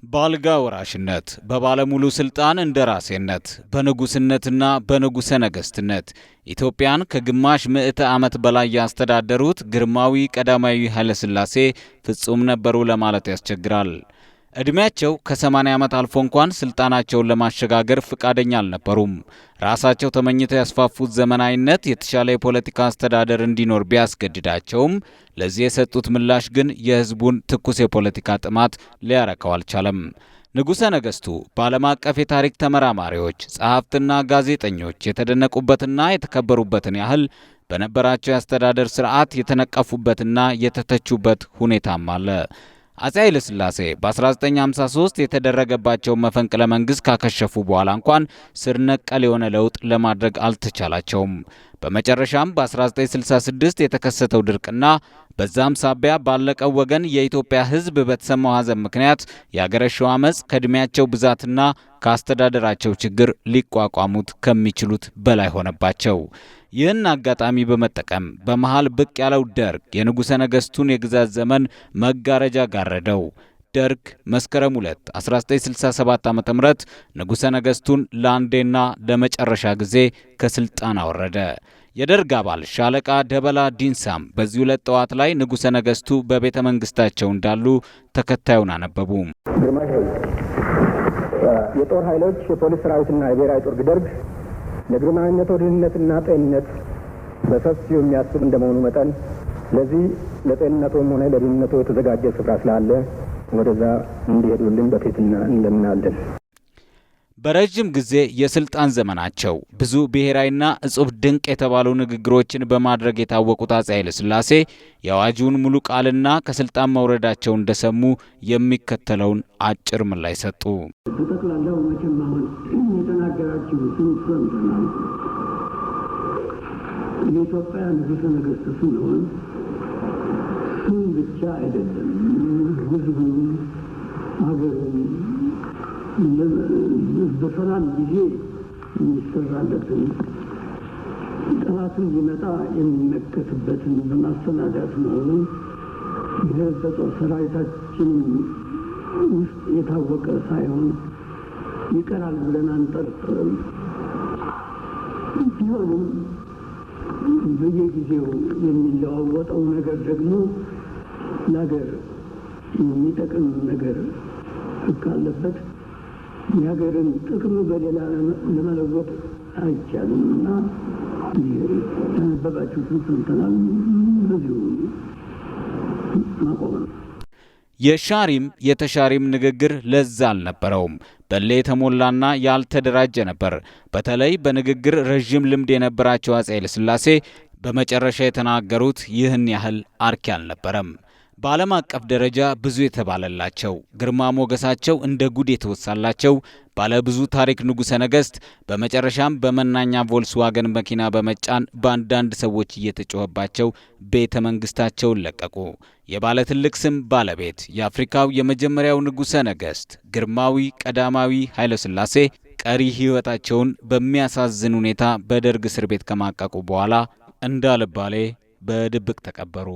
ባልጋ ወራሽነት፣ በባለሙሉ ስልጣን እንደራሴነት፣ በንጉስነትና በንጉሰ ነገስትነት ኢትዮጵያን ከግማሽ ምዕተ ዓመት በላይ ያስተዳደሩት ግርማዊ ቀዳማዊ ኃይለ ሥላሴ ፍጹም ነበሩ ለማለት ያስቸግራል። እድሜያቸው ከ80 ዓመት አልፎ እንኳን ስልጣናቸውን ለማሸጋገር ፍቃደኛ አልነበሩም። ራሳቸው ተመኝተው ያስፋፉት ዘመናዊነት የተሻለ የፖለቲካ አስተዳደር እንዲኖር ቢያስገድዳቸውም ለዚህ የሰጡት ምላሽ ግን የህዝቡን ትኩስ የፖለቲካ ጥማት ሊያረካው አልቻለም። ንጉሠ ነገሥቱ በዓለም አቀፍ የታሪክ ተመራማሪዎች፣ ጸሐፍትና ጋዜጠኞች የተደነቁበትና የተከበሩበትን ያህል በነበራቸው የአስተዳደር ስርዓት የተነቀፉበትና የተተቹበት ሁኔታም አለ። አፄ ኃይለ ሥላሴ በ1953 የተደረገባቸው መፈንቅለ መንግስት ካከሸፉ በኋላ እንኳን ስር ነቀል የሆነ ለውጥ ለማድረግ አልተቻላቸውም። በመጨረሻም በ1966 የተከሰተው ድርቅና በዛም ሳቢያ ባለቀው ወገን የኢትዮጵያ ሕዝብ በተሰማው ሐዘን ምክንያት ያገረሸው አመጽ ከእድሜያቸው ብዛትና ከአስተዳደራቸው ችግር ሊቋቋሙት ከሚችሉት በላይ ሆነባቸው። ይህን አጋጣሚ በመጠቀም በመሃል ብቅ ያለው ደርግ የንጉሠ ነገሥቱን የግዛት ዘመን መጋረጃ ጋረደው። ደርግ መስከረም 2 1967 ዓ.ም ንጉሠ ነገሥቱን ለአንዴና ለመጨረሻ ጊዜ ከስልጣን አወረደ። የደርግ አባል ሻለቃ ደበላ ዲንሳም በዚህ ዕለት ጠዋት ላይ ንጉሠ ነገሥቱ በቤተ መንግስታቸው እንዳሉ ተከታዩን አነበቡ። የጦር ኃይሎች፣ የፖሊስ ሰራዊትና የብሔራዊ ጦር ደርግ ለግርማዊነቶ ደህንነትና ጤንነት በሰፊው የሚያስብ እንደመሆኑ መጠን ለዚህ ለጤንነቶም ሆነ ለደህንነቶ የተዘጋጀ ስፍራ ስላለ ወደዛ እንዲሄዱልን በትህትና እንለምናለን። በረጅም ጊዜ የስልጣን ዘመናቸው ብዙ ብሔራዊና እጹብ ድንቅ የተባሉ ንግግሮችን በማድረግ የታወቁት አፄ ኃይለ ሥላሴ የአዋጁን ሙሉ ቃልና ከስልጣን መውረዳቸው እንደሰሙ የሚከተለውን አጭር ምላሽ ሰጡ። በጠቅላላው መቼም አሁን የተናገራችሁትን ሰምተናል። የኢትዮጵያ ንጉሠ ነገሥት ስንሆን ስም ብቻ አይደለም፣ ህዝቡን፣ ሀገሩን በሰላም ጊዜ የሚሰራለትን ጠላትን ሊመጣ የሚመከትበትን በማሰናዳት መሆኑን ይህ በጦር ሰራዊታችን ውስጥ የታወቀ ሳይሆን ይቀራል ብለን አንጠርጥርም። ቢሆንም በየጊዜው የሚለዋወጠው ነገር ደግሞ ለሀገር የሚጠቅም ነገር ካለበት የሀገርን ጥቅም በሌላ ለመለወጥ አይቻልም እና ተነበባችሁትን ሰምተናል። በዚሁ ማቆም ነው። የሻሪም የተሻሪም ንግግር ለዛ አልነበረውም። በሌ የተሞላና ያልተደራጀ ነበር። በተለይ በንግግር ረዥም ልምድ የነበራቸው አፄ ኃይለ ሥላሴ በመጨረሻ የተናገሩት ይህን ያህል አርኪ አልነበረም። በዓለም አቀፍ ደረጃ ብዙ የተባለላቸው ግርማ ሞገሳቸው እንደ ጉድ የተወሳላቸው ባለብዙ ታሪክ ንጉሠ ነገሥት በመጨረሻም በመናኛ ቮልስዋገን መኪና በመጫን በአንዳንድ ሰዎች እየተጮኸባቸው ቤተ መንግስታቸውን ለቀቁ። የባለ ትልቅ ስም ባለቤት የአፍሪካው የመጀመሪያው ንጉሠ ነገሥት ግርማዊ ቀዳማዊ ኃይለ ሥላሴ ቀሪ ሕይወታቸውን በሚያሳዝን ሁኔታ በደርግ እስር ቤት ከማቀቁ በኋላ እንዳልባሌ በድብቅ ተቀበሩ።